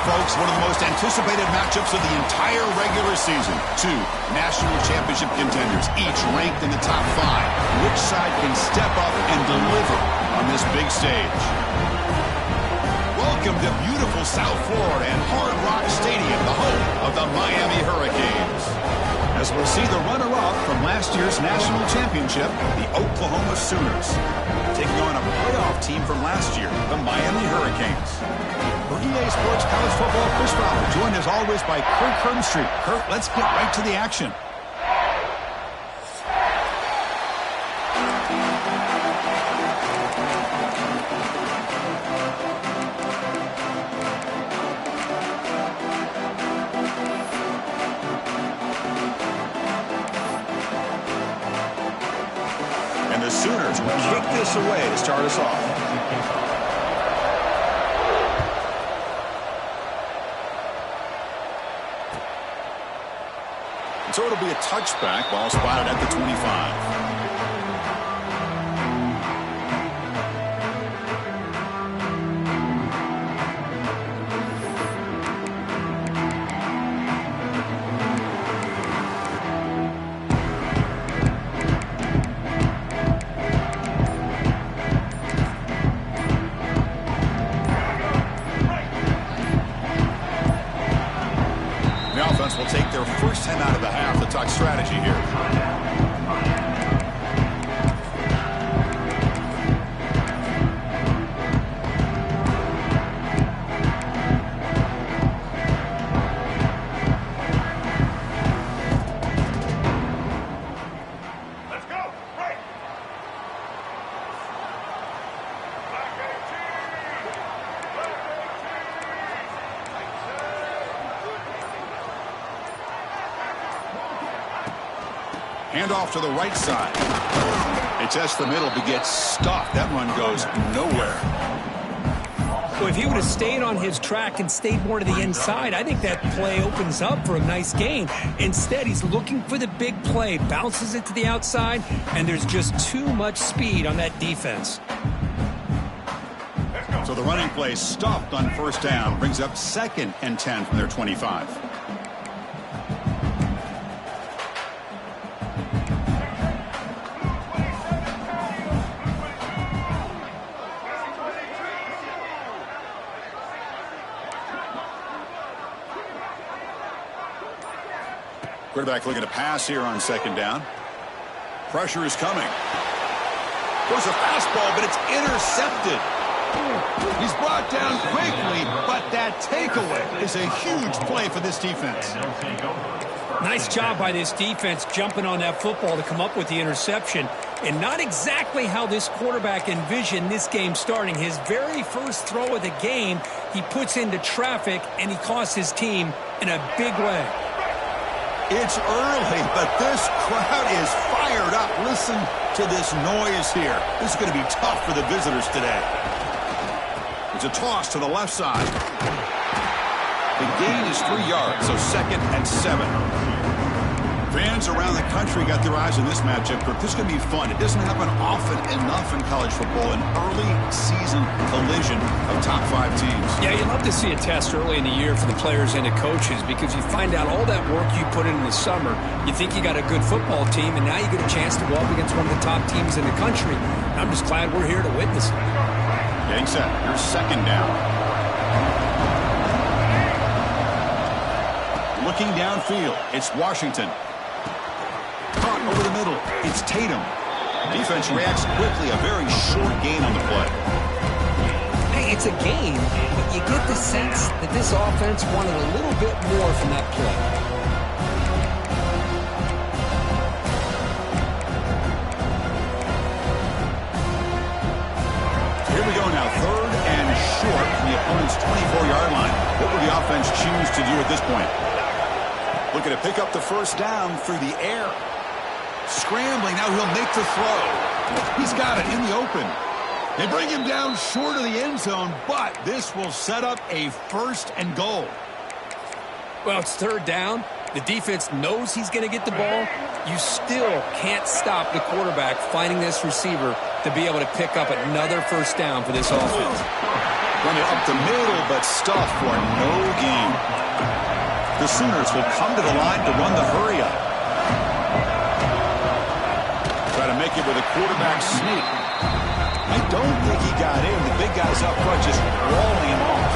folks, one of the most anticipated matchups of the entire regular season. Two national championship contenders, each ranked in the top 5. Which side can step up and deliver on this big stage? Welcome to beautiful South Florida and Hard Rock Stadium, the home of the Miami Hurricanes. As we'll see the runner-up from last year's national championship, the Oklahoma Sooners, taking on a playoff team from last year, the Miami Hurricanes. For EA Sports College Football, Chris Fowler, joined as always by Kirk Herbstreit. Kirk, let's get right to the action. And the Sooners will kick this away to start us off. So it'll be a touchback, ball spotted at the 25. Will take their first 10 out of the half to talk strategy here. Let's go. Right. Hand off to the right side. They test the middle, but gets stuffed. That run goes nowhere. Well, if he would have stayed on his track and stayed more to the inside, I think that play opens up for a nice gain. Instead, he's looking for the big play, bounces it to the outside, and there's just too much speed on that defense. So the running play stopped on first down, brings up 2nd and 10 from their 25. Quarterback looking to pass here on 2nd down. Pressure is coming. Goes a fastball, but it's intercepted. He's brought down quickly, but that takeaway is a huge play for this defense. Nice job by this defense jumping on that football to come up with the interception. And not exactly how this quarterback envisioned this game starting. His very first throw of the game, he puts into traffic, and he costs his team in a big way. It's early, but this crowd is fired up. Listen to this noise here. This is going to be tough for the visitors today. It's a toss to the left side. The gain is 3 yards, so 2nd and 7. Fans around the country got their eyes on this matchup, but this is going to be fun. It doesn't happen often enough in college football, an early season collision of top 5 teams. Yeah, you love to see a test early in the year for the players and the coaches because you find out all that work you put in the summer. You think you got a good football team, and now you get a chance to go up against one of the top teams in the country. I'm just glad we're here to witness it. Getting set. Here's 2nd down. Looking downfield, it's Washington. Caught over the middle, it's Tatum. Defense reacts quickly, a very short gain on the play. Hey, it's a gain, but you get the sense that this offense wanted a little bit more from that play. Here we go now, 3rd and short from the opponent's 24-yard line. What will the offense choose to do at this point? Looking to pick up the first down through the air. Scrambling, now he'll make the throw. He's got it in the open. They bring him down short of the end zone, but this will set up a 1st and goal. Well, it's 3rd down. The defense knows he's going to get the ball. You still can't stop the quarterback finding this receiver to be able to pick up another first down for this offense. Run it up the middle, but stuffed for no gain. The Sooners will come to the line to run the hurry up. Try to make it with a quarterback sneak. I don't think he got in. The big guys up front just walling him off.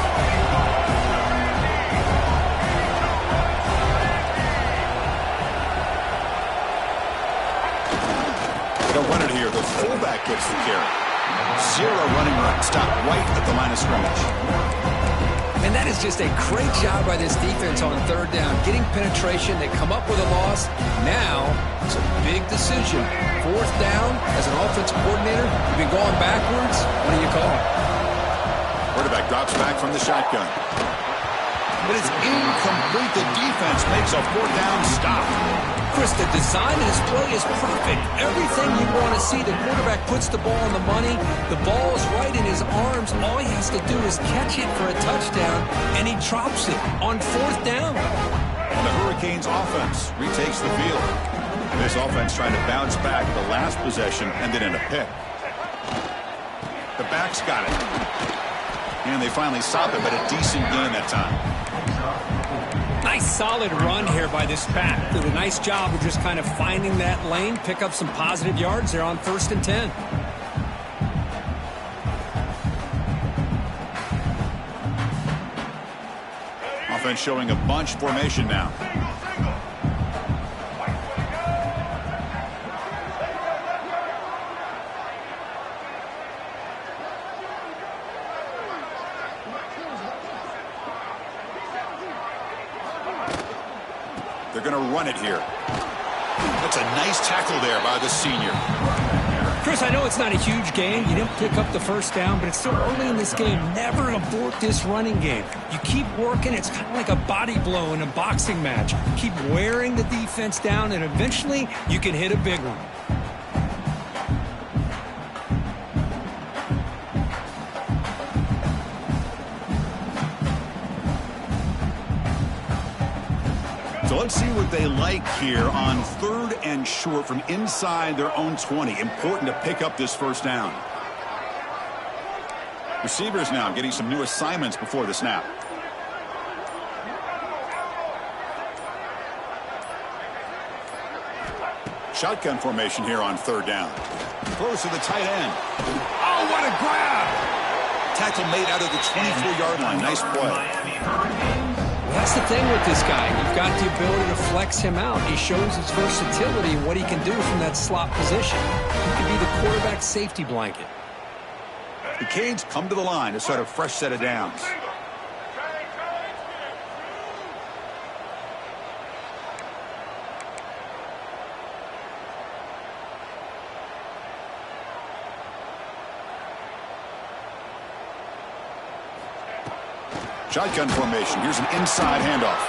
They'll run it here. The fullback gets the carry. Zero running run. Stop right at the line of scrimmage. And that is just a great job by this defense on third down. Getting penetration. They come up with a loss. Now, it's a big decision. Fourth down, as an offensive coordinator, you've been going backwards. What do you call it? Quarterback drops back from the shotgun. But it's incomplete. The defense makes a fourth down stop. Chris, the design of his play is perfect. Everything you want to see. The quarterback puts the ball on the money. The ball is right in his arms. All he has to do is catch it for a touchdown, and he drops it on fourth down. And the Hurricanes offense retakes the field. This offense trying to bounce back. The last possession ended in a pick. The backs got it. And they finally stop it, but a decent gain that time. Nice solid run here by this pack. Did a nice job of just kind of finding that lane, pick up some positive yards there on 1st and 10. Offense showing a bunch formation now. They're going to run it here. That's a nice tackle there by the senior. Chris, I know it's not a huge gain. You didn't pick up the first down, but it's still early in this game. Never abort this running game. You keep working. It's kind of like a body blow in a boxing match. Keep wearing the defense down, and eventually you can hit a big one. So let's see what they like here on 3rd and short from inside their own 20. Important to pick up this first down. Receivers now getting some new assignments before the snap. Shotgun formation here on 3rd down. Throws to the tight end. Oh, what a grab! Tackle made out of the 24-yard line. Nice play. That's the thing with this guy. You've got the ability to flex him out. He shows his versatility and what he can do from that slot position. He could be the quarterback safety blanket. The Canes come to the line to start a fresh set of downs. Shotgun formation. Here's an inside handoff.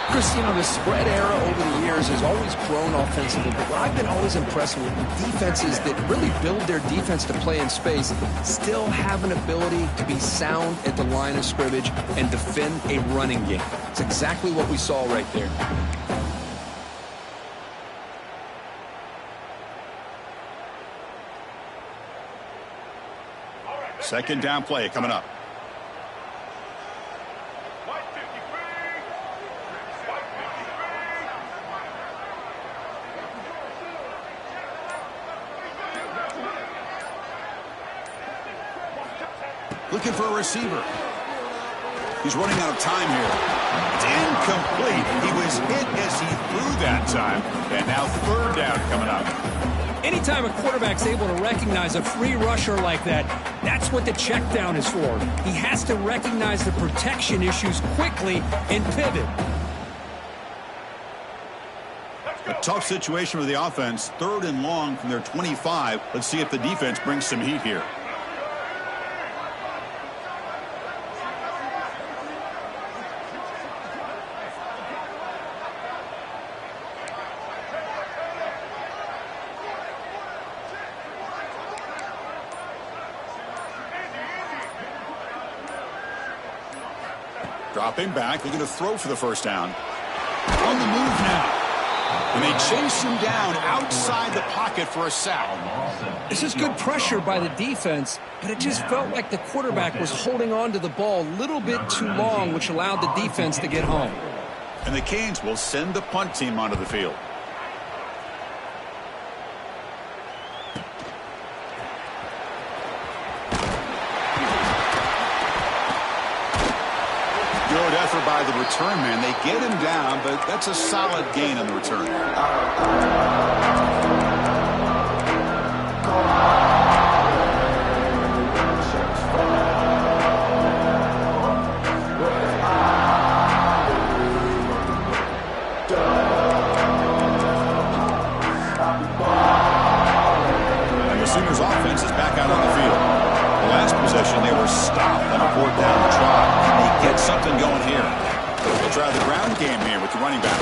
Chris, you know, the spread era over the years has always grown offensively, but what I've been always impressed with defenses that really build their defense to play in space still have an ability to be sound at the line of scrimmage and defend a running game. It's exactly what we saw right there. Second down play coming up. Looking for a receiver. He's running out of time here. It's incomplete. He was hit as he threw that time. And now 3rd down coming up. Anytime a quarterback's able to recognize a free rusher like that, that's what the check down is for. He has to recognize the protection issues quickly and pivot. A tough situation for the offense. 3rd and long from their 25. Let's see if the defense brings some heat here. Dropping back, looking to throw for the first down. On the move now. And they chase him down outside the pocket for a sack. This is good pressure by the defense, but it just felt like the quarterback was holding on to the ball a little bit too long, which allowed the defense to get home. And the Canes will send the punt team onto the field. Good effort by the return man. They get him down, but that's a solid gain on the return. And the Sooners offense is back out on the field. The last possession, they were stopped on a fourth down try. Can they get something going here? They'll try the ground game here with the running back.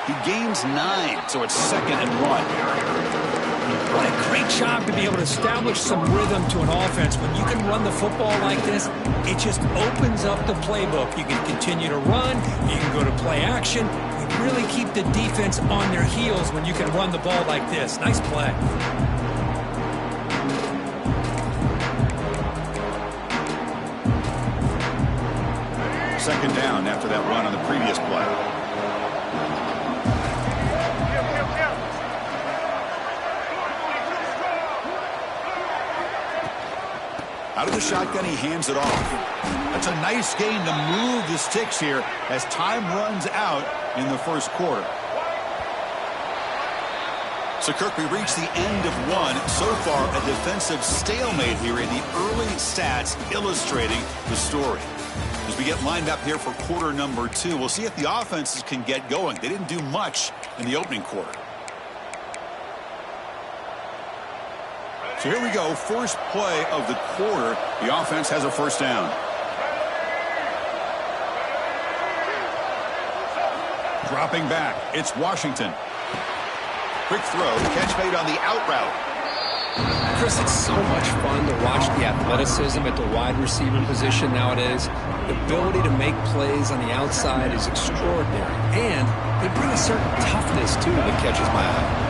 He gains 9, so it's 2nd and 1. What a great job to be able to establish some rhythm to an offense. When you can run the football like this, it just opens up the playbook. You can continue to run. You can go to play action. You really keep the defense on their heels when you can run the ball like this. Nice play. Second down after that run on the previous play. Out of the shotgun, he hands it off. That's a nice gain to move the sticks here as time runs out in the first quarter. So, Kirk, we reach the end of one. So far, a defensive stalemate here in the early stats illustrating the story. As we get lined up here for quarter number 2, we'll see if the offenses can get going. They didn't do much in the opening quarter. So here we go, first play of the quarter. The offense has a first down. Dropping back, it's Washington. Quick throw, catch made on the out route. Chris, it's so much fun to watch the athleticism at the wide receiver position nowadays. The ability to make plays on the outside is extraordinary. And they bring a certain toughness, too, that catches my eye.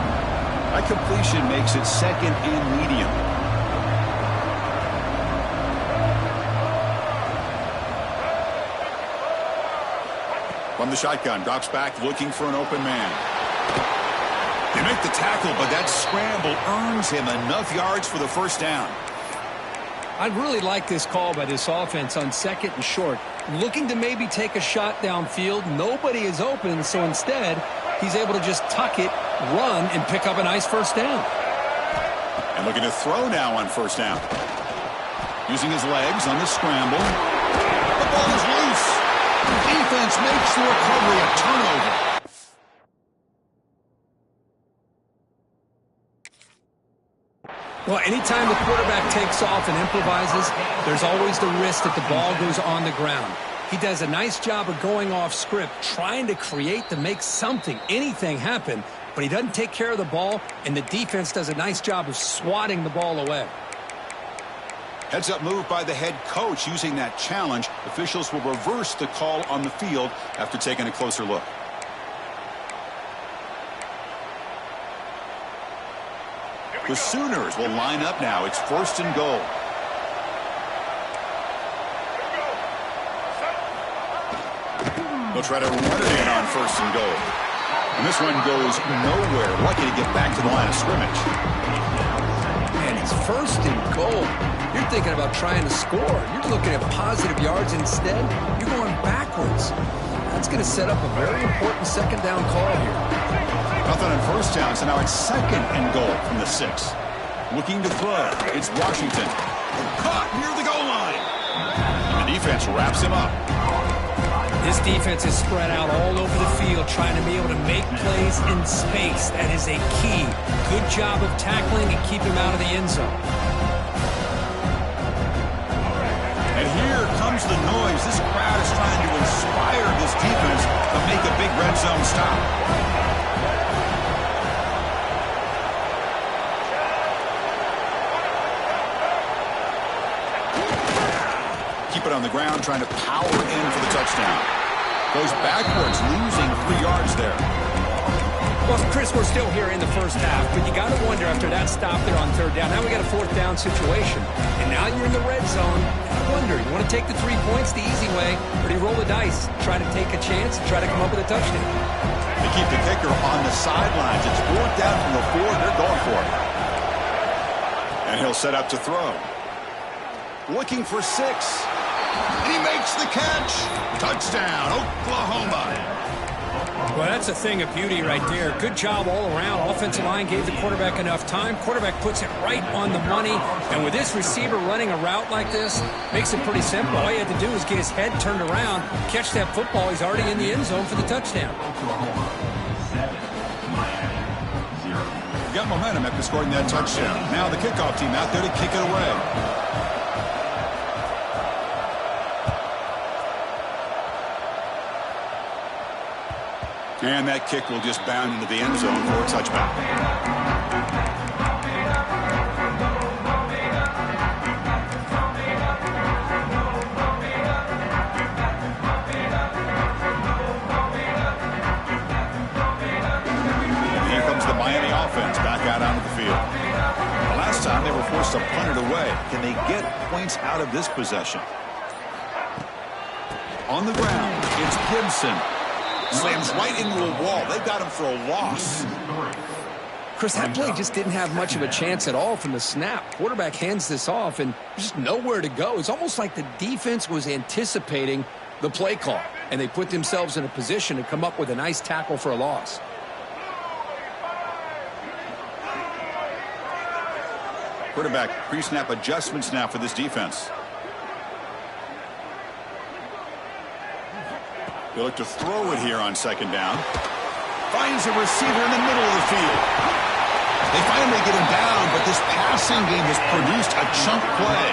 That completion makes it 2nd and medium. From the shotgun, drops back looking for an open man. They make the tackle, but that scramble earns him enough yards for the first down. I really like this call by this offense on 2nd and short. Looking to maybe take a shot downfield. Nobody is open, so instead, he's able to just tuck it, run, and pick up a nice first down. And looking to throw now on first down. Using his legs on the scramble. The ball is loose. The defense makes the recovery a turnover. Well, anytime the quarterback takes off and improvises, there's always the risk that the ball goes on the ground. He does a nice job of going off script, trying to create to make something, anything happen, but he doesn't take care of the ball, and the defense does a nice job of swatting the ball away. Heads up move by the head coach using that challenge. Officials will reverse the call on the field after taking a closer look. The Sooners will line up now. It's 1st and goal. They'll try to run it in on 1st and goal. And this one goes nowhere. Lucky to get back to the line of scrimmage. Man, it's 1st and goal. You're thinking about trying to score. You're looking at positive yards instead. You're going backwards. That's going to set up a very important 2nd down call here. Nothing on first down, so now it's 2nd and goal from the 6. Looking to throw. It's Washington. Caught near the goal line. And the defense wraps him up. This defense is spread out all over the field, trying to be able to make plays in space. That is a key. Good job of tackling and keep him out of the end zone. And here comes the noise. This crowd is trying to inspire this defense to make a big red zone stop. Keep it on the ground, trying to power in for the touchdown. Goes backwards, losing 3 yards there. Well, Chris, we're still here in the first half, but you got to wonder after that stop there on third down. Now we got a fourth down situation, and now you're in the red zone. I wonder, you want to take the 3 points the easy way, or do you roll the dice, try to take a chance, and try to come up with a touchdown? They keep the kicker on the sidelines. It's fourth down from the 4. They're going for it. And he'll set up to throw. Looking for 6. And he makes the catch. Touchdown, Oklahoma. Well, that's a thing of beauty right there. Good job all around. Offensive line gave the quarterback enough time. Quarterback puts it right on the money. And with this receiver running a route like this, makes it pretty simple. All he had to do was get his head turned around, catch that football. He's already in the end zone for the touchdown. Got momentum after scoring that touchdown. Now the kickoff team out there to kick it away. And that kick will just bound into the end zone for a touchback. Here comes the Miami offense back out onto the field. The last time they were forced to punt it away. Can they get points out of this possession? On the ground, it's Gibson. Slams right into a wall. They've got him for a loss. Chris, that play just didn't have much of a chance at all from the snap. Quarterback hands this off, and just nowhere to go. It's almost like the defense was anticipating the play call, and they put themselves in a position to come up with a nice tackle for a loss. Quarterback pre-snap adjustments now for this defense. They look to throw it here on second down. Finds a receiver in the middle of the field. They finally get him down, but this passing game has produced a chunk play.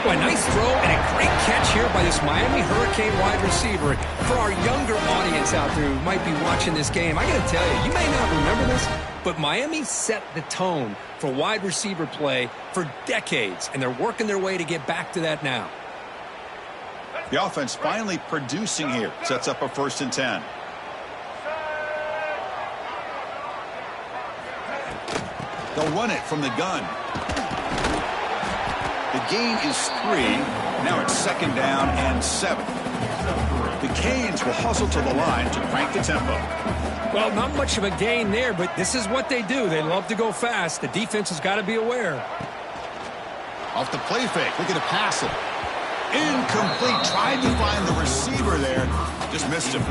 Boy, nice throw and a great catch here by this Miami Hurricane wide receiver. For our younger audience out there who might be watching this game, I got to tell you, you may not remember this, but Miami set the tone for wide receiver play for decades, and they're working their way to get back to that now. The offense finally producing here. Sets up a 1st and 10. They'll run it from the gun. The gain is 3. Now it's 2nd down and 7. The Canes will hustle to the line to crank the tempo. Well, not much of a gain there, but this is what they do. They love to go fast. The defense has got to be aware. Off the play fake. Look at it pass it. Incomplete. Tried to find the receiver there. Just missed him.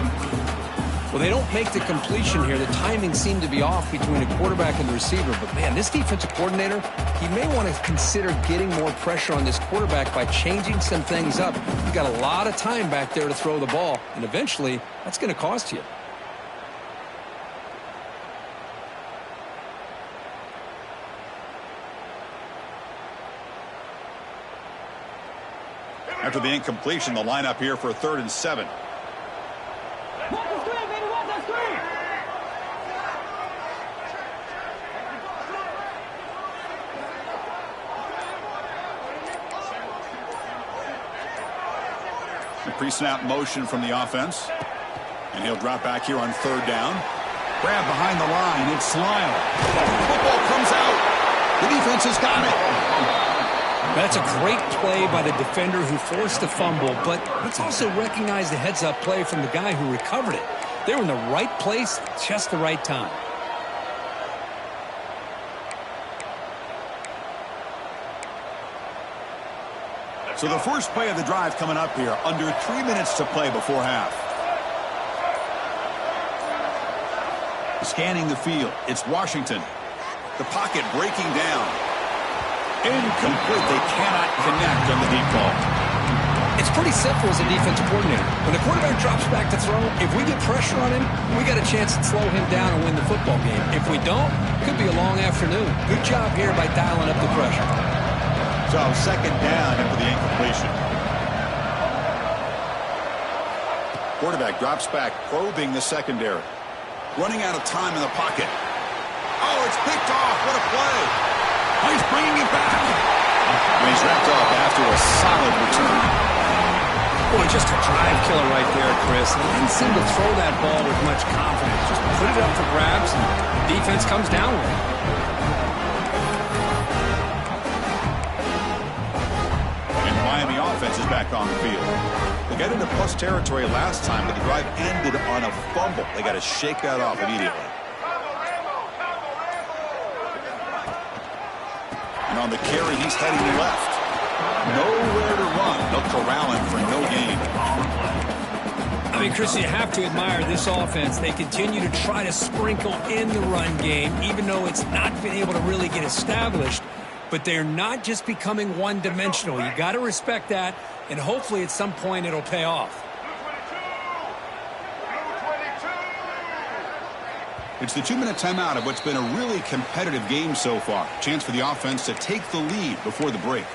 Well, they don't make the completion here. The timing seemed to be off between the quarterback and the receiver. But, man, this defensive coordinator, he may want to consider getting more pressure on this quarterback by changing some things up. You've got a lot of time back there to throw the ball, and eventually that's going to cost you. After the incompletion, the lineup here for a 3rd and 7. The pre-snap motion from the offense. And he'll drop back here on 3rd down. Grab behind the line. It's Lyle. Football comes out. The defense has got it. That's a great play by the defender who forced the fumble, but let's also recognize the heads-up play from the guy who recovered it. They were in the right place, just the right time. So the first play of the drive coming up here, under 3 minutes to play before half. Scanning the field, it's Washington. The pocket breaking down. Incomplete. They cannot connect on the deep ball. It's pretty simple as a defensive coordinator. When the quarterback drops back to throw, if we get pressure on him, we got a chance to slow him down and win the football game. If we don't, it could be a long afternoon. Good job here by dialing up the pressure. So 2nd down after the incompletion. Quarterback drops back, probing the secondary. Running out of time in the pocket. Oh, it's picked off. What a play. Oh, he's bringing it back. And he's wrapped up after a solid return. Boy, just a drive killer right there, Chris. He didn't seem to throw that ball with much confidence. Just put it up for grabs, and defense comes down with it. And the Miami offense is back on the field. They got into plus territory last time, but the drive ended on a fumble. They got to shake that off immediately. And on the carry, he's heading left. Nowhere to run. They'll corral him for no gain. I mean, Chris, you have to admire this offense. They continue to try to sprinkle in the run game, even though it's not been able to really get established. But they're not just becoming one-dimensional. You got to respect that, and hopefully at some point it'll pay off. It's the 2-minute timeout of what's been a really competitive game so far. Chance for the offense to take the lead before the break.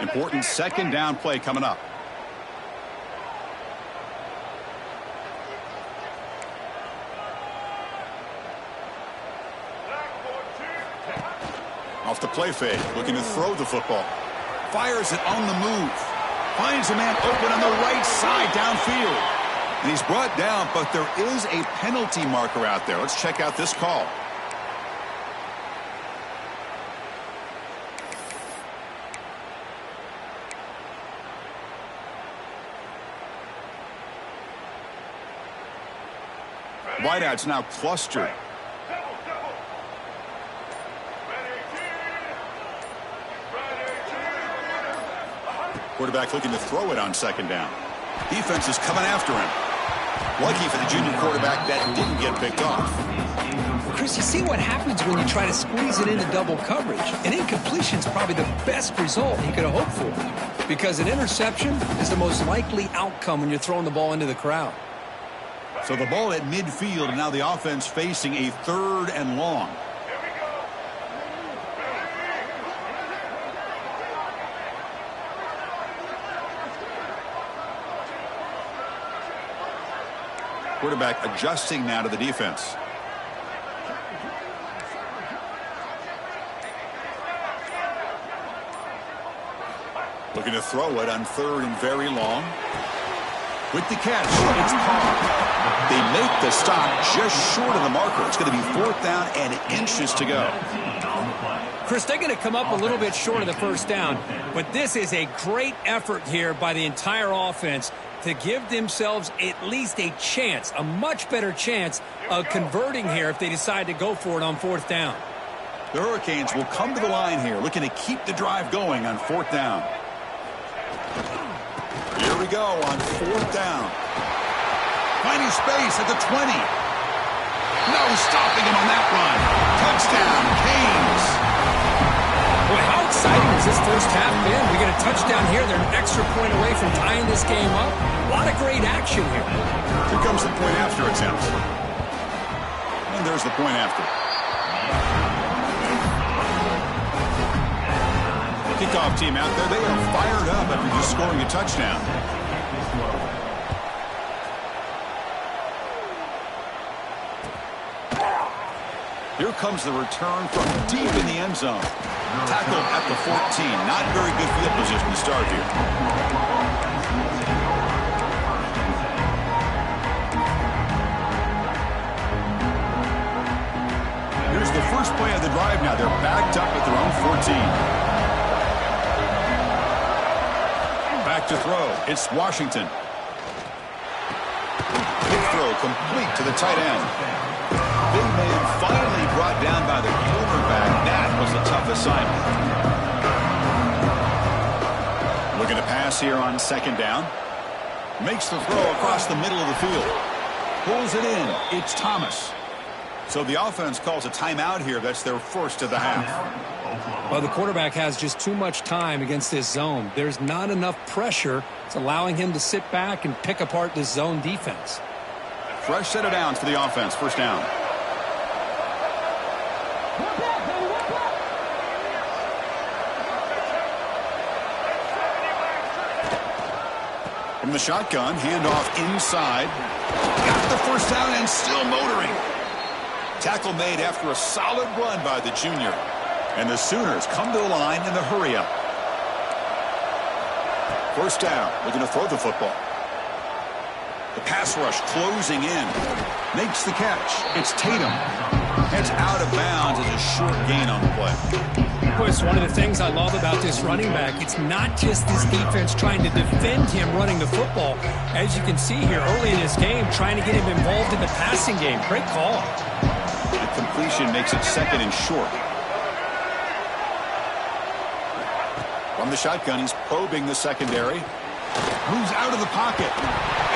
Important second down play coming up. Off the play fake, looking to throw the football. Fires it on the move. Finds a man open on the right side downfield. And he's brought down, but there is a penalty marker out there. Let's check out this call. Wideouts now clustered. Quarterback looking to throw it on second down. Defense is coming after him. Lucky for the junior quarterback that didn't get picked off. Chris, you see what happens when you try to squeeze it into double coverage. An incompletion is probably the best result you could have hoped for, because an interception is the most likely outcome when you're throwing the ball into the crowd. So the ball at midfield, and now the offense facing a 3rd and long. Quarterback adjusting now to the defense. Looking to throw it on 3rd and very long. With the catch, it's Carr. They make the stop just short of the marker. It's going to be 4th down and inches to go. Chris, they're going to come up a little bit short of the first down, but this is a great effort here by the entire offense to give themselves at least a chance, a much better chance of converting here if they decide to go for it on 4th down. The Hurricanes will come to the line here, looking to keep the drive going on 4th down. Here we go on 4th down. Finding space at the 20. No stopping him on that run. Touchdown, Canes. Boy, how exciting has this first half been? We get a touchdown here. They're an extra point away from tying this game up. A lot of great action here. Here comes the point after attempt. And there's the point after. Kickoff team out there. They are fired up after just scoring a touchdown. Here comes the return from deep in the end zone. Tackled at the 14. Not very good field position to start here. Here's the first play of the drive now. They're backed up at their own 14. Back to throw. It's Washington. Big throw complete to the tight end. Big man finally brought down by the quarterback. That was a tough assignment. Looking to pass here on 2nd down. Makes the throw across the middle of the field. Pulls it in. It's Thomas. So the offense calls a timeout here. That's their first of the half. Well, the quarterback has just too much time against this zone. There's not enough pressure. It's allowing him to sit back and pick apart this zone defense. Fresh set of downs for the offense. First down. From the shotgun, handoff inside. Got the first down and still motoring. Tackle made after a solid run by the junior. And the Sooners come to the line in the hurry-up. First down, looking to throw the football. The pass rush closing in. Makes the catch. It's Tatum. It's out of bounds as a short gain on the play. Of course, one of the things I love about this running back, it's not just this defense trying to defend him running the football. As you can see here early in this game, trying to get him involved in the passing game. Great call. The completion makes it second and short. From the shotgun, he's probing the secondary. Moves out of the pocket.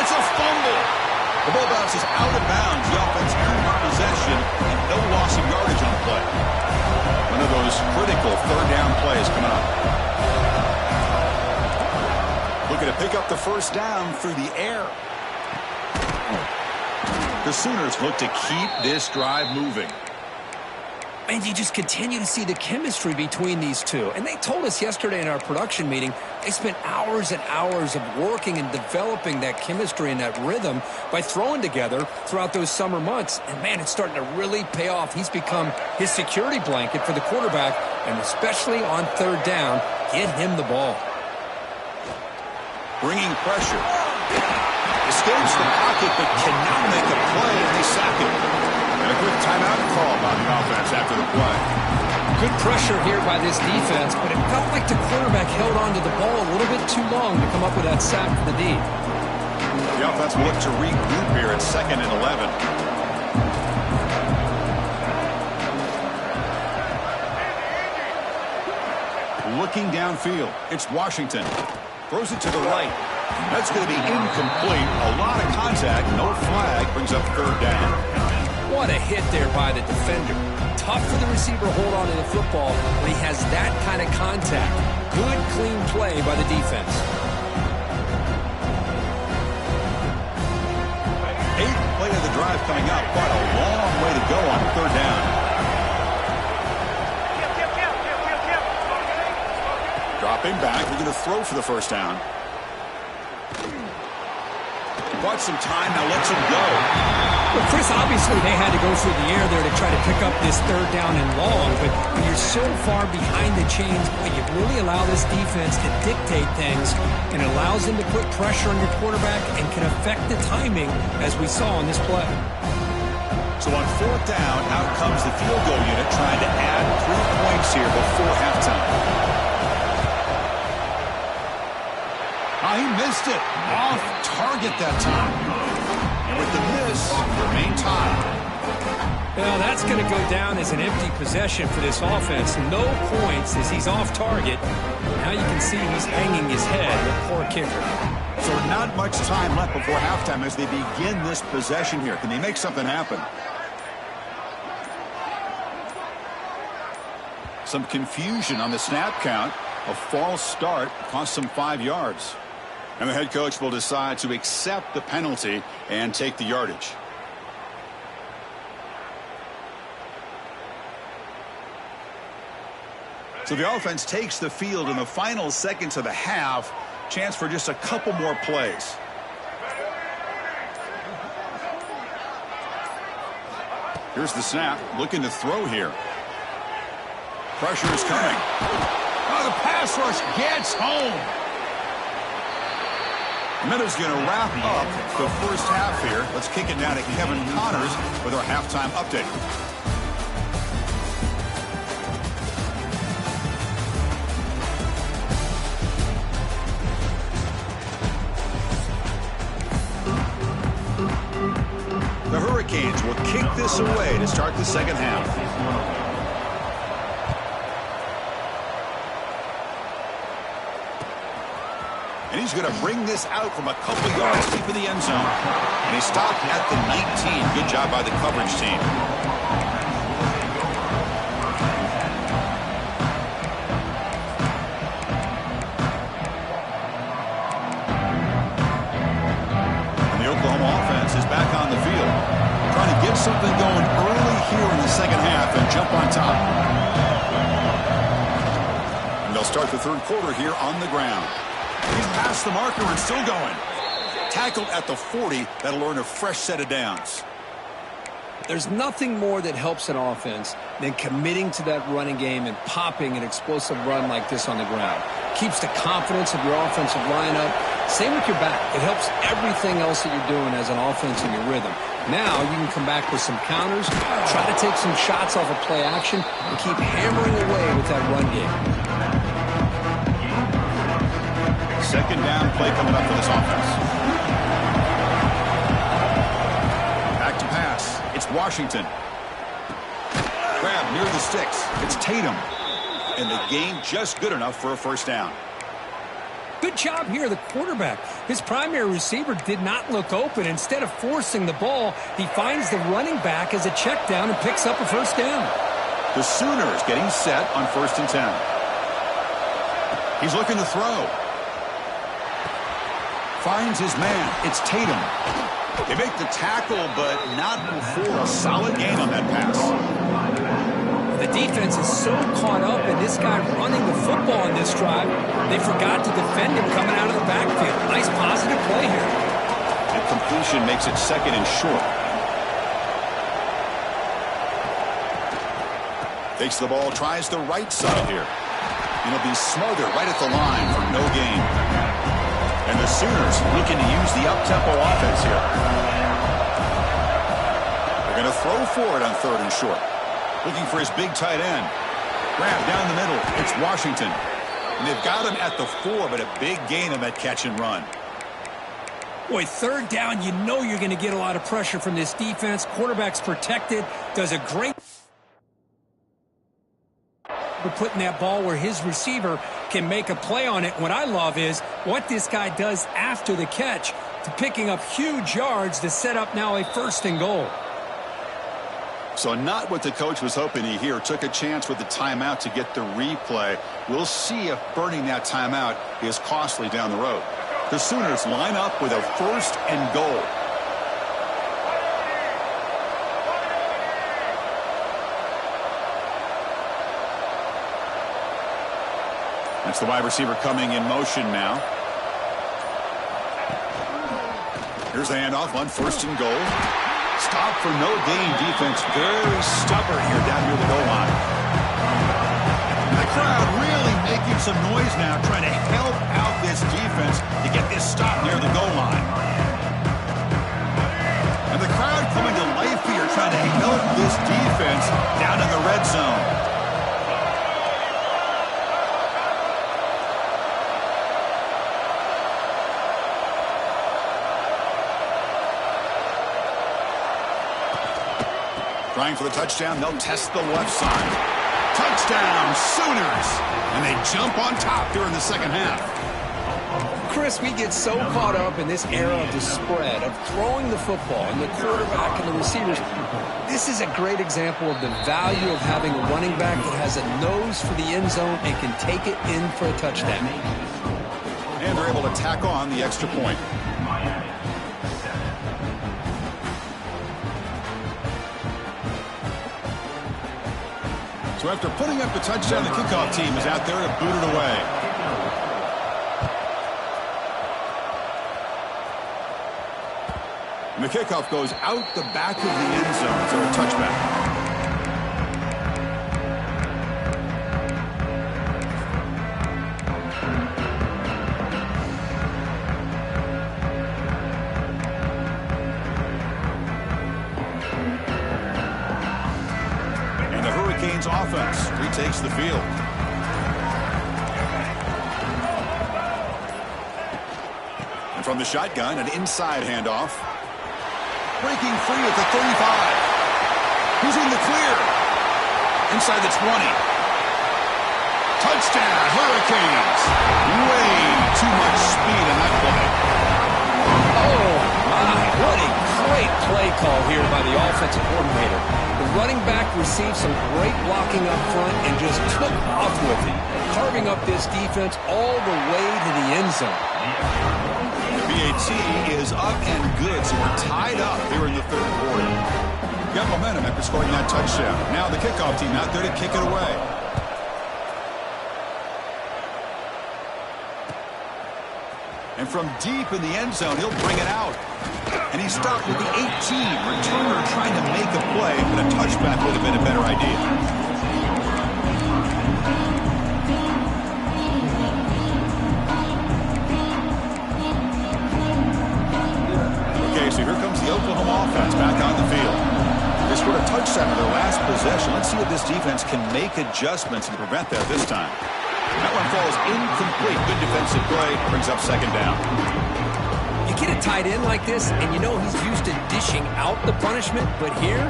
It's a fumble. The ball bounces out of bounds. The offense earned possession and no loss of yardage on the play. One of those critical third down plays coming up. Looking to pick up the first down through the air. The Sooners look to keep this drive moving. And you just continue to see the chemistry between these two. And they told us yesterday in our production meeting, they spent hours and hours of working and developing that chemistry and that rhythm by throwing together throughout those summer months. And, man, it's starting to really pay off. He's become his security blanket for the quarterback, and especially on third down, get him the ball. Bringing pressure. Escapes the pocket but cannot make a play, and they sack him. And a quick timeout call by the offense after the play. Good pressure here by this defense, but it felt like the quarterback held on to the ball a little bit too long to come up with that sack for the D. The offense will look to regroup here at 2nd and 11. Looking downfield, it's Washington. Throws it to the right. That's going to be incomplete. A lot of contact, no flag, brings up third down. What a hit there by the defender. Tough for the receiver to hold on to the football when he has that kind of contact. Good, clean play by the defense. 8th play of the drive coming up. Quite a long way to go on third down. Dropping back. We're going to throw for the first down. Bought some time. Now lets him go. Well, Chris, obviously they had to go through the air there to try to pick up this third down and long, but when you're so far behind the chains, boy, you really allow this defense to dictate things, and it allows them to put pressure on your quarterback and can affect the timing, as we saw on this play. So on fourth down, out comes the field goal unit trying to add 3 points here before halftime. Oh, he missed it. Off target that time. With the miss, remain tied. Well, that's going to go down as an empty possession for this offense. No points as he's off target. Now you can see he's hanging his head, the poor kicker. So not much time left before halftime as they begin this possession here. Can they make something happen? Some confusion on the snap count. A false start cost them 5 yards. And the head coach will decide to accept the penalty and take the yardage. So the offense takes the field in the final seconds of the half. Chance for just a couple more plays. Here's the snap. Looking to throw here. Pressure is coming. Oh, the pass rush gets home. Meadows going to wrap up the first half here. Let's kick it down to Kevin Connors with our halftime update. The Hurricanes will kick this away to start the second half. And he's going to bring this out from a couple yards deep in the end zone. And he stopped at the 19. Good job by the coverage team. And the Oklahoma offense is back on the field, trying to get something going early here in the second half and jump on top. And they'll start the third quarter here on the ground. He's past the marker and still going. Tackled at the 40. That'll earn a fresh set of downs. There's nothing more that helps an offense than committing to that running game and popping an explosive run like this on the ground. Keeps the confidence of your offensive line up. Same with your back. It helps everything else that you're doing as an offense in your rhythm. Now you can come back with some counters, try to take some shots off of play action, and keep hammering away with that run game. Second down play coming up for this offense. Back to pass. It's Washington. Grab near the sticks. It's Tatum. And the gain just good enough for a first down. Good job here, the quarterback. His primary receiver did not look open. Instead of forcing the ball, he finds the running back as a check down and picks up a first down. The Sooners getting set on 1st and 10. He's looking to throw. Finds his man. It's Tatum. They make the tackle, but not before a solid gain on that pass. The defense is so caught up in this guy running the football in this drive, they forgot to defend him coming out of the backfield. Nice positive play here. And completion makes it 2nd and short. Takes the ball, tries the right side here. And he'll be smothered right at the line for no gain. And the Sooners looking to use the up-tempo offense here. They're going to throw for it on 3rd and short. Looking for his big tight end. Grab down the middle. It's Washington. And they've got him at the 4, but a big gain on that catch and run. Boy, 3rd down, you know you're going to get a lot of pressure from this defense. Quarterback's protected. Does a great for putting that ball where his receiver can make a play on it. What I love is what this guy does after the catch to picking up huge yards to set up now a 1st and goal. So not what the coach was hoping to hear. Took a chance with the timeout to get the replay. We'll see if burning that timeout is costly down the road. The Sooners line up with a 1st and goal. That's the wide receiver coming in motion now. Here's the handoff on 1st and goal. Stop for no gain defense. Very stubborn here down near the goal line. And the crowd really making some noise now, trying to help out this defense to get this stop near the goal line. And the crowd coming to life here, trying to help this defense down in the red zone. Trying for the touchdown, they'll test the left side. Touchdown, Sooners! And they jump on top during the second half. Chris, we get so caught up in this era of the spread, of throwing the football and the quarterback and the receivers. This is a great example of the value of having a running back that has a nose for the end zone and can take it in for a touchdown. And they're able to tack on the extra point. So after putting up the touchdown, the kickoff team is out there to boot it away. And the kickoff goes out the back of the end zone, so a touchback. Offense retakes the field. And from the shotgun, an inside handoff. Breaking free at the 35. He's in the clear. Inside the 20. Touchdown, Hurricanes. Way too much speed in that play. Oh, my. What a great play call here by the offensive coordinator. The running back received some great blocking up front and just took off with it, carving up this defense all the way to the end zone. The BAT is up and good, so we're tied up here in the 3rd quarter. Got momentum after scoring that touchdown. Now the kickoff team out there to kick it away. And from deep in the end zone, he'll bring it out. And he stopped with the 18. Returner trying to make a play, but a touchback would have been a better idea. Okay, so here comes the Oklahoma offense back on the field. They scored a touchdown in their last possession. Let's see if this defense can make adjustments and prevent that this time. That one falls incomplete. Good defensive play. Brings up second down. You get a tight end like this, and you know he's used to dishing out the punishment, but here,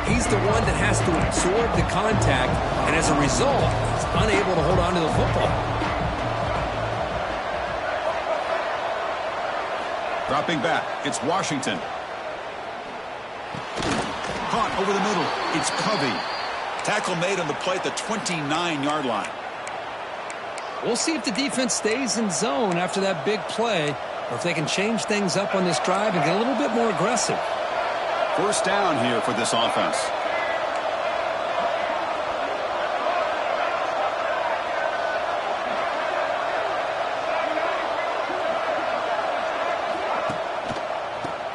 he's the one that has to absorb the contact, and as a result, he's unable to hold on to the football. Dropping back, it's Washington. Caught over the middle, it's Covey. Tackle made on the play at the 29-yard line. We'll see if the defense stays in zone after that big play, or if they can change things up on this drive and get a little bit more aggressive. First down here for this offense.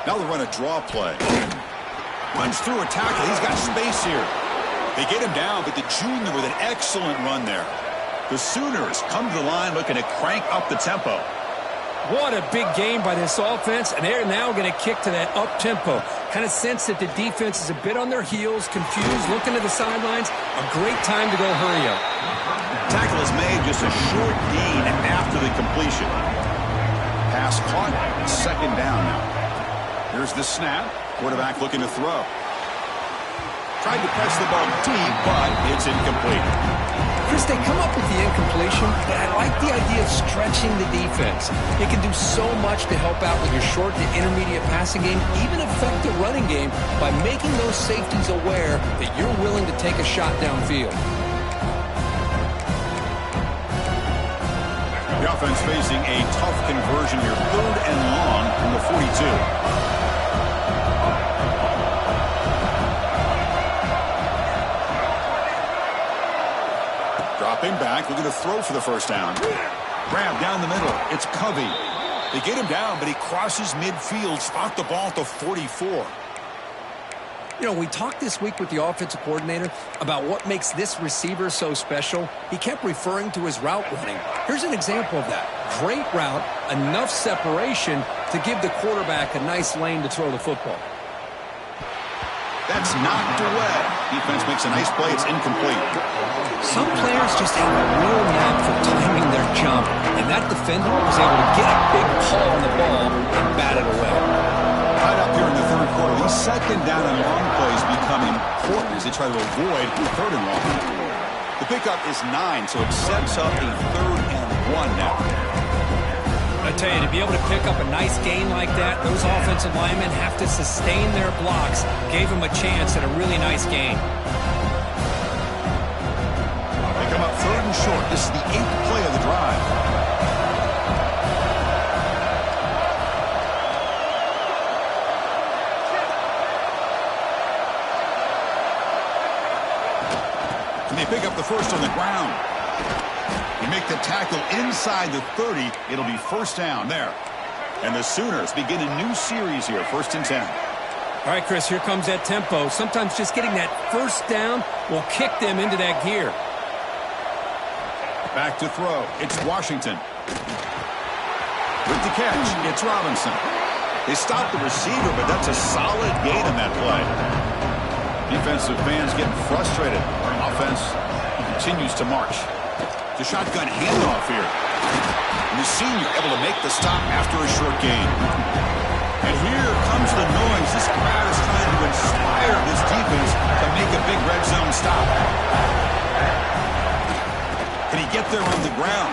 Now they run a draw play. Runs through a tackle. He's got space here. They get him down, but the junior with an excellent run there. The Sooners come to the line looking to crank up the tempo. What a big game by this offense, and they're now going to kick to that up-tempo. Kind of sense that the defense is a bit on their heels, confused, looking to the sidelines. A great time to go hurry up. Tackle is made, just a short gain after the completion. Pass caught, second down now. Here's the snap. Quarterback looking to throw. Tried to press the ball deep, but it's incomplete. Chris, they come up with the incompletion, but I like the idea of stretching the defense. It can do so much to help out with your short to intermediate passing game, even affect the running game by making those safeties aware that you're willing to take a shot downfield. The offense facing a tough conversion here, 3rd and long from the 42. Dropping back, looking to throw for the first down. Grab down the middle. It's Covey. They get him down, but he crosses midfield, spot the ball at the 44. You know, we talked this week with the offensive coordinator about what makes this receiver so special. He kept referring to his route running. Here's an example of that. Great route, enough separation to give the quarterback a nice lane to throw the football. That's knocked away. Defense makes a nice play. It's incomplete. Some players just have a real knack for timing their jump, and that defender was able to get a big pull on the ball and bat it away. Right up here in the 3rd quarter, these second down and long plays become important as they try to avoid 3rd and long. The pickup is 9, so it sets up a 3rd and 1 now. I tell you, to be able to pick up a nice gain like that, those offensive linemen have to sustain their blocks. Gave them a chance at a really nice gain. They come up 3rd and short. This is the 8th play of the drive. And they pick up the first on the ground. You make the tackle inside the 30. It'll be first down there. And the Sooners begin a new series here, 1st and 10. All right, Chris, here comes that tempo. Sometimes just getting that first down will kick them into that gear. Back to throw. It's Washington. With the catch, it's Robinson. They stop the receiver, but that's a solid gain on that play. Defensive fans getting frustrated. Offense continues to march. The shotgun handoff here. And the senior able to make the stop after a short gain. And here comes the noise. This crowd is trying to inspire this defense to make a big red zone stop. Can he get there on the ground?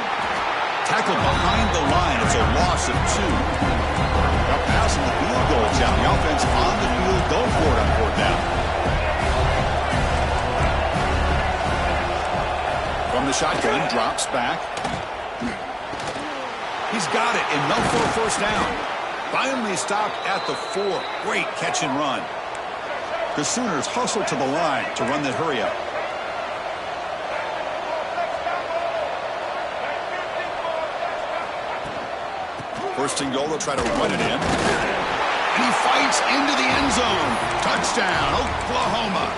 Tackled behind the line. It's a loss of 2. Now passing the field goal down. The offense on the field. Go for it on 4th down. From the shotgun, drops back. He's got it, enough for a first down. Finally stopped at the 4. Great catch and run. The Sooners hustle to the line to run that hurry up. First and goal, they'll try to run it in. and he fights into the end zone. Touchdown, Oklahoma.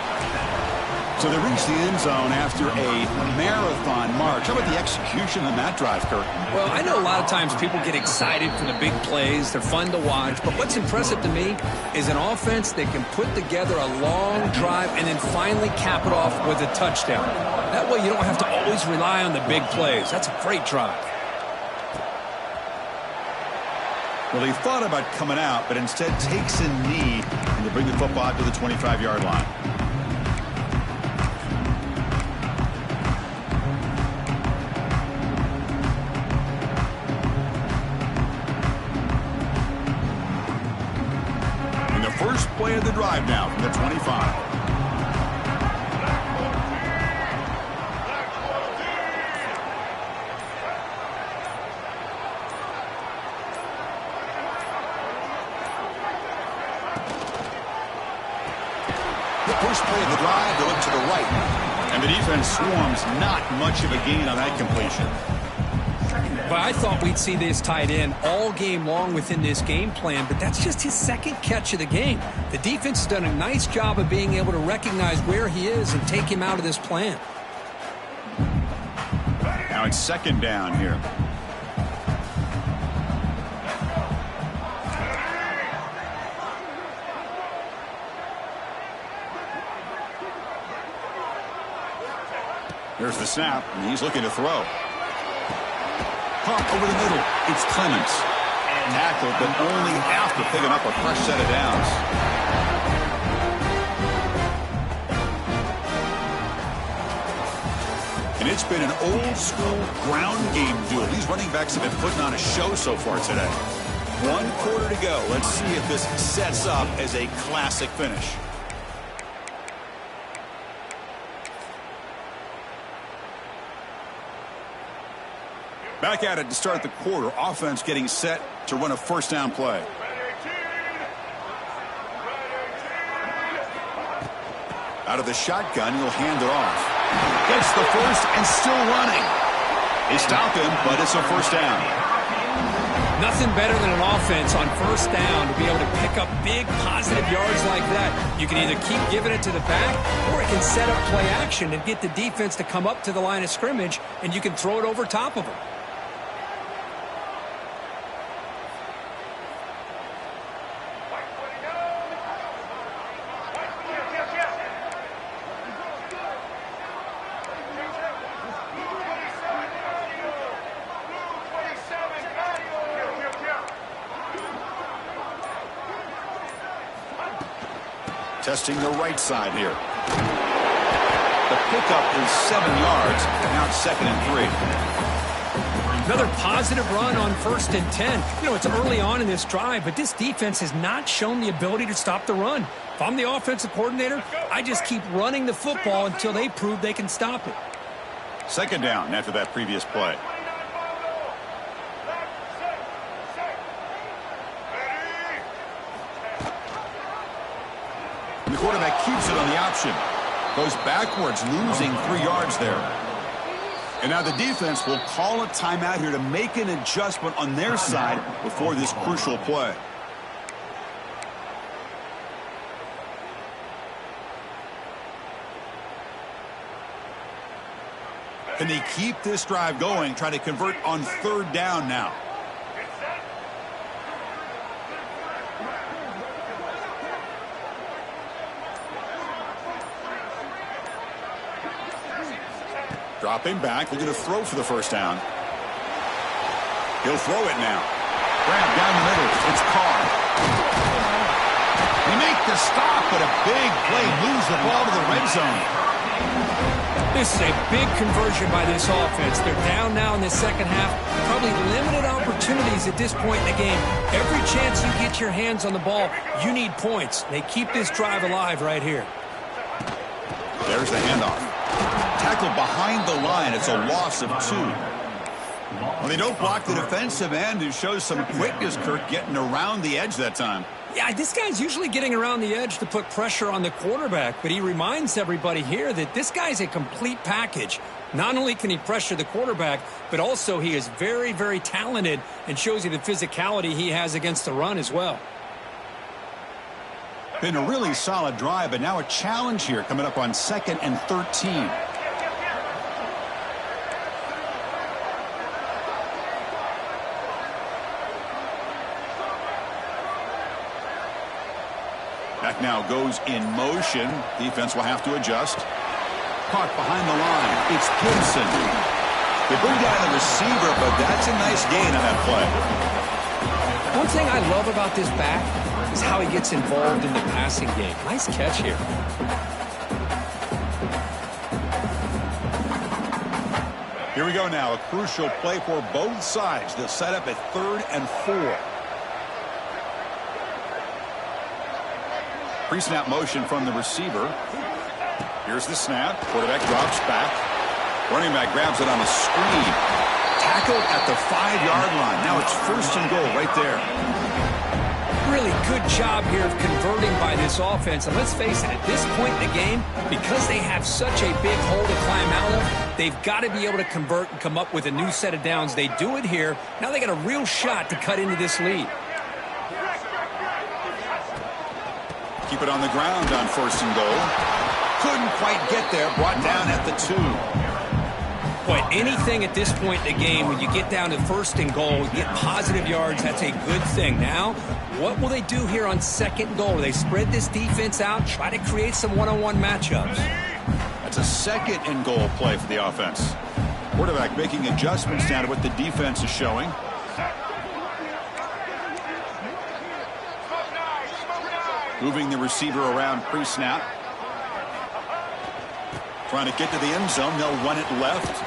So they reach the end zone after a marathon march. How about the execution on that drive, Kirk? Well, I know a lot of times people get excited for the big plays. They're fun to watch. But what's impressive to me is an offense that can put together a long drive and then finally cap it off with a touchdown. That way you don't have to always rely on the big plays. That's a great drive. Well, he thought about coming out, but instead takes a knee and to bring the football out to the 25-yard line. First play of the drive now from the 25. The first play of the drive, they look to the right. And the defense swarms, not much of a gain on that completion. But I thought we'd see this tight end all game long within this game plan, but that's just his second catch of the game. The defense has done a nice job of being able to recognize where he is and take him out of this plan. Now it's second down here. There's the snap, and he's looking to throw. Pump over the middle. It's Clements. Tackled, but only after picking up a fresh set of downs. And it's been an old-school ground game duel. These running backs have been putting on a show so far today. 1 quarter to go. Let's see if this sets up as a classic finish. Back at it to start the quarter. Offense getting set to run a first down play. Out of the shotgun, he'll hand it off. Gets the first and still running. They stop him, but it's a first down. Nothing better than an offense on first down to be able to pick up big positive yards like that. You can either keep giving it to the back, or it can set up play action and get the defense to come up to the line of scrimmage, and you can throw it over top of them. Testing the right side here. The pickup is 7 yards. Now it's 2nd and 3. Another positive run on 1st and 10. You know, it's early on in this drive, but this defense has not shown the ability to stop the run. If I'm the offensive coordinator, I just keep running the football until they prove they can stop it. 2nd down after that previous play. The quarterback keeps it on the option. Goes backwards, losing 3 yards there. And now the defense will call a timeout here to make an adjustment on their side before this crucial play. Can they keep this drive going, try to convert on 3rd down now? Dropping back, looking to throw for the first down. He'll throw it now. Grab down the middle. It's Carr. They make the stop, but a big play moves the ball to the red zone. This is a big conversion by this offense. They're down now in the second half. Probably limited opportunities at this point in the game. Every chance you get your hands on the ball, you need points. They keep this drive alive right here. There's the handoff. Tackled behind the line. It's a loss of 2. Well, they don't block the defensive end, who shows some quickness, Kirk, getting around the edge that time. Yeah, this guy's usually getting around the edge to put pressure on the quarterback, but he reminds everybody here that this guy's a complete package. Not only can he pressure the quarterback, but also he is very, very talented and shows you the physicality he has against the run as well. Been a really solid drive, but now a challenge here coming up on 2nd and 13. Back now goes in motion. Defense will have to adjust. Caught behind the line. It's Gibson. They bring down the receiver, but that's a nice gain on that play. One thing I love about this back is how he gets involved in the passing game. Nice catch here. Here we go now. A crucial play for both sides. They'll set up at 3rd and 4. Pre-snap motion from the receiver. Here's the snap. Quarterback drops back. Running back grabs it on the screen. Tackled at the 5-yard line. Now it's 1st and goal right there. Really good job here of converting by this offense. And let's face it, at this point in the game, because they have such a big hole to climb out of, they've got to be able to convert and come up with a new set of downs. They do it here. Now they got a real shot to cut into this lead. Keep it on the ground on 1st and goal. Couldn't quite get there. Brought down at the 2. Boy, anything at this point in the game, when you get down to 1st and goal, you get positive yards, that's a good thing. Now, what will they do here on 2nd and goal? They spread this defense out, try to create some one-on-one matchups. That's a 2nd and goal play for the offense. Quarterback making adjustments now to what the defense is showing. Moving the receiver around pre-snap. Trying to get to the end zone. They'll run it left.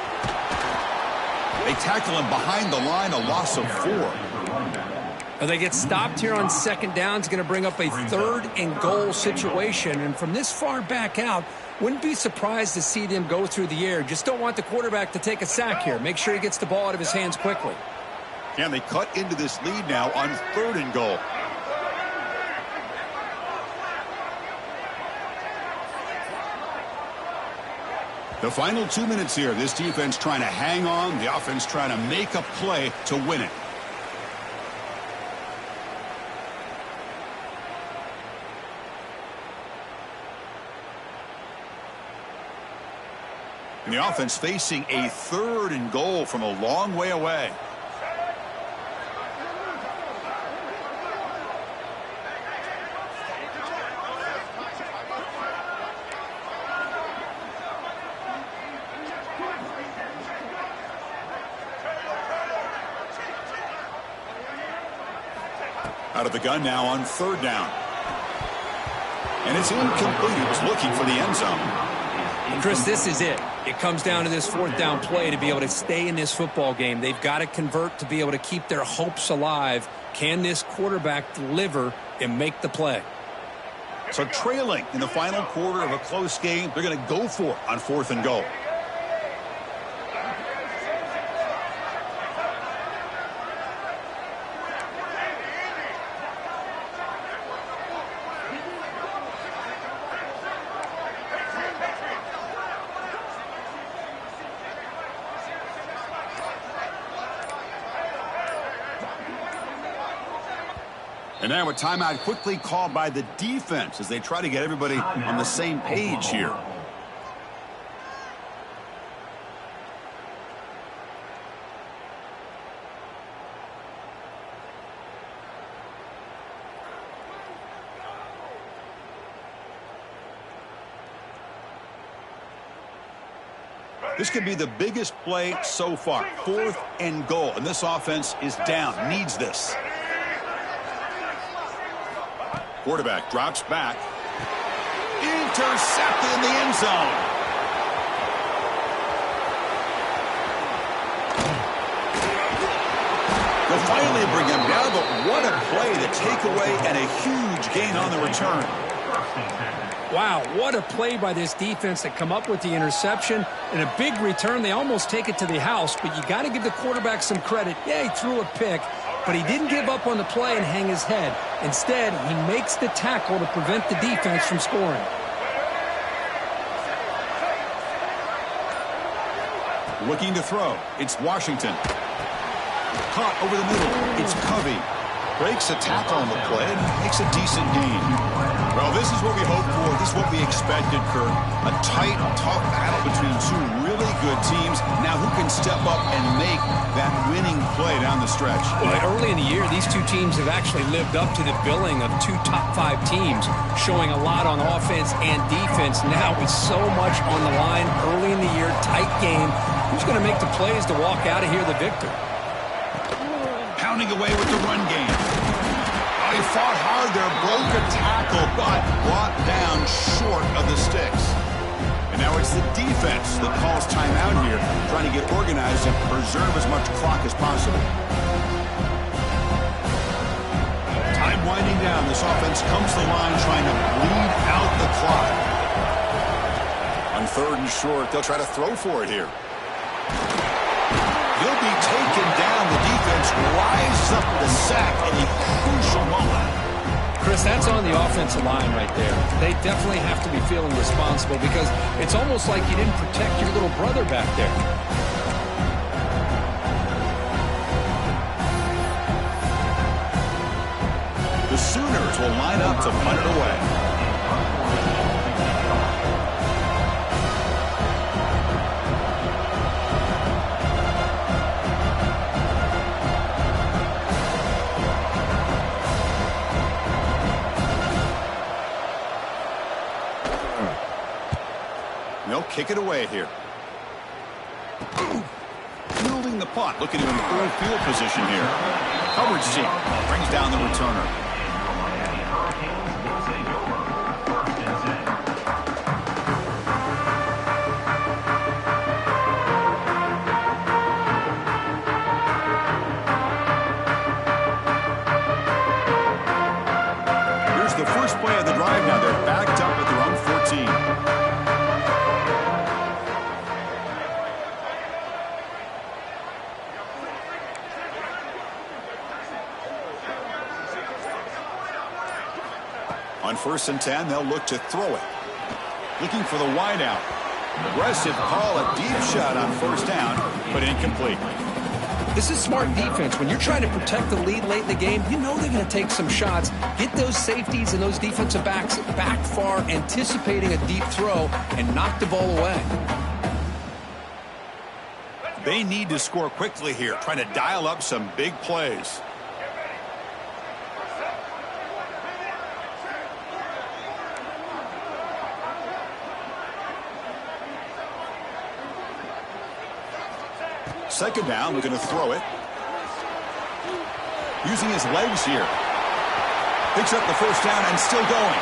They tackle him behind the line, a loss of 4. Well, they get stopped here on 2nd down. It's going to bring up a 3rd and goal situation. And from this far back out, wouldn't be surprised to see them go through the air. Just don't want the quarterback to take a sack here. Make sure he gets the ball out of his hands quickly. And they cut into this lead now on 3rd and goal. The final 2 minutes here. This defense trying to hang on. The offense trying to make a play to win it. And the offense facing a 3rd and goal from a long way away. Out of the gun now on 3rd down. And it's incomplete. He was looking for the end zone. Chris, this is it. It comes down to this 4th down play to be able to stay in this football game. They've got to convert to be able to keep their hopes alive. Can this quarterback deliver and make the play? So trailing in the final quarter of a close game, they're going to go for it on 4th and goal. And now a timeout quickly called by the defense as they try to get everybody on the same page here. This could be the biggest play so far. 4th and goal. And this offense is down. Needs this. Quarterback drops back. Intercepted in the end zone. They'll finally bring him down, but what a play, the takeaway, and a huge gain on the return. Wow, what a play by this defense to come up with the interception and a big return. They almost take it to the house, but you got to give the quarterback some credit. Yeah, he threw a pick, but he didn't give up on the play and hang his head. Instead, he makes the tackle to prevent the defense from scoring. Looking to throw. It's Washington. Caught over the middle. It's Covey. Breaks a tackle on the play and makes a decent gain. Well, is what we hoped for. This is what we expected, Kurt. A tight, tough battle between two really good teams. Now who can step up and make that winning play down the stretch? Well, early in the year, these two teams have actually lived up to the billing of two top-5 teams, showing a lot on offense and defense. Now with so much on the line early in the year, tight game, who's going to make the plays to walk out of here the victor? Pounding away with the run game. He fought hard there, broke a tackle, but brought down short of the sticks. And now it's the defense that calls timeout here, trying to get organized and preserve as much clock as possible. Time winding down. This offense comes to the line trying to bleed out the clock. On 3rd and short, they'll try to throw for it here. He'll be taken down. The defense rises up with a sack in a crucial moment. Chris, that's on the offensive line right there. They definitely have to be feeling responsible because it's almost like you didn't protect your little brother back there. The Sooners will line up to punt it away. They'll kick it away here. Fielding the punt, looking to improve field position here. Coverage team brings down the returner. Here's the first play of the drive now. They're backed up at their own 14. On 1st and 10, they'll look to throw it. Looking for the wideout. Aggressive call, a deep shot on 1st down, but incomplete. This is smart defense. When you're trying to protect the lead late in the game, you know they're going to take some shots, get those safeties and those defensive backs back far, anticipating a deep throw, and knock the ball away. They need to score quickly here, trying to dial up some big plays. Second down, looking to throw it. Using his legs here. Picks up the 1st down and still going.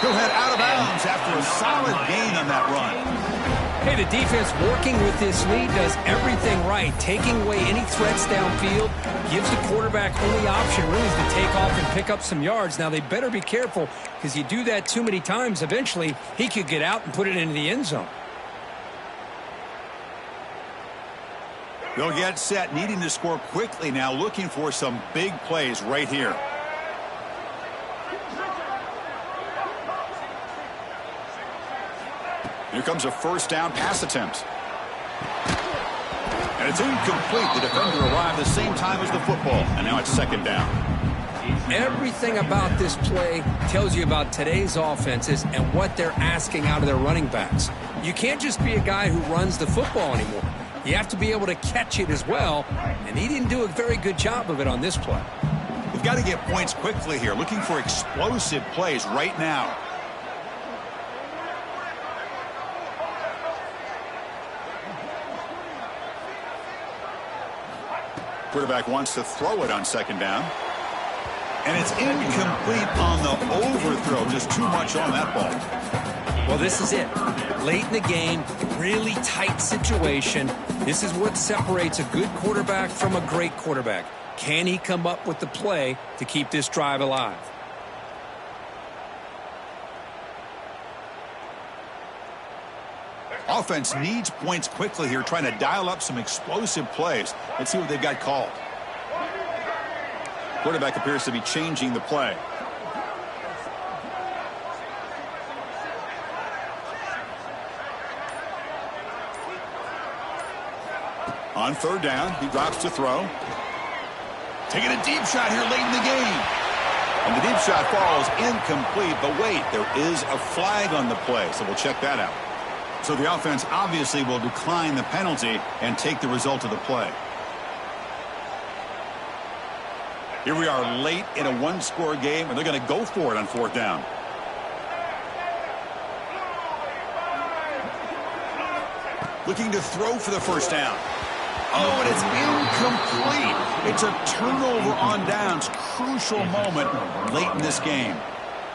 He'll head out of bounds after a solid gain on that run. Hey, the defense working with this lead does everything right. Taking away any threats downfield gives the quarterback only option really is to take off and pick up some yards. Now, they better be careful because you do that too many times, eventually he could get out and put it into the end zone. They'll get set, needing to score quickly now, looking for some big plays right here. Here comes a 1st down pass attempt. And it's incomplete. The defender arrived the same time as the football, and now it's 2nd down. Everything about this play tells you about today's offenses and what they're asking out of their running backs. You can't just be a guy who runs the football anymore. You have to be able to catch it as well, and he didn't do a very good job of it on this play. We've got to get points quickly here, looking for explosive plays right now. Quarterback wants to throw it on 2nd down. And it's incomplete on the overthrow. Just too much on that ball. Well, this is it. Late in the game, really tight situation. This is what separates a good quarterback from a great quarterback. Can he come up with the play to keep this drive alive? Offense needs points quickly here, trying to dial up some explosive plays. Let's see what they've got called. Quarterback appears to be changing the play. On 3rd down, he drops to throw. Taking a deep shot here late in the game. And the deep shot falls incomplete, but wait, there is a flag on the play, so we'll check that out. So the offense obviously will decline the penalty and take the result of the play. Here we are late in a one-score game, and they're going to go for it on fourth down. Looking to throw for the first down. Oh, and it's incomplete. It's a turnover on downs. Crucial moment late in this game.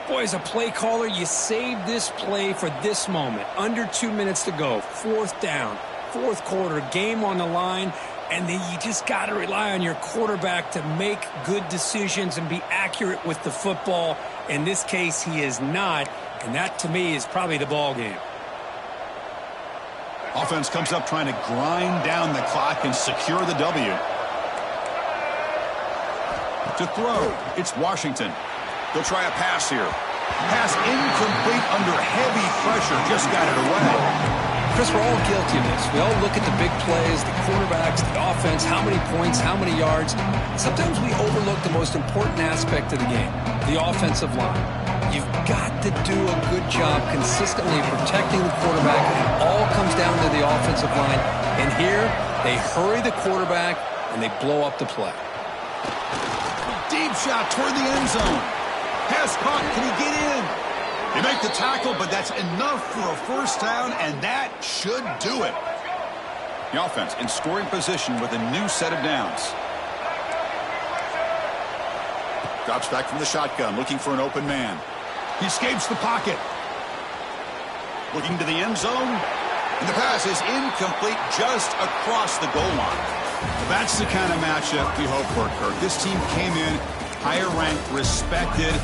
Boy, as a play caller, you saved this play for this moment. Under 2 minutes to go. Fourth down. Fourth quarter. Game on the line. And then you just got to rely on your quarterback to make good decisions and be accurate with the football. In this case, he is not. And that, to me, is probably the ball game. Offense comes up trying to grind down the clock and secure the W. To throw, it's Washington. They'll try a pass here. Pass incomplete under heavy pressure. Just got it away. Chris, we're all guilty of this. We all look at the big plays, the quarterbacks, the offense, how many points, how many yards. Sometimes we overlook the most important aspect of the game, the offensive line. You've got to do a good job consistently protecting the quarterback. It all comes down to the offensive line. And here, they hurry the quarterback, and they blow up the play. Deep shot toward the end zone. Pass caught. Can he get in? They make the tackle, but that's enough for a first down, and that should do it. The offense in scoring position with a new set of downs. Drops back from the shotgun, looking for an open man. He escapes the pocket. Looking to the end zone. And the pass is incomplete just across the goal line. That's the kind of matchup we hope for, Kirk. This team came in higher ranked, respected.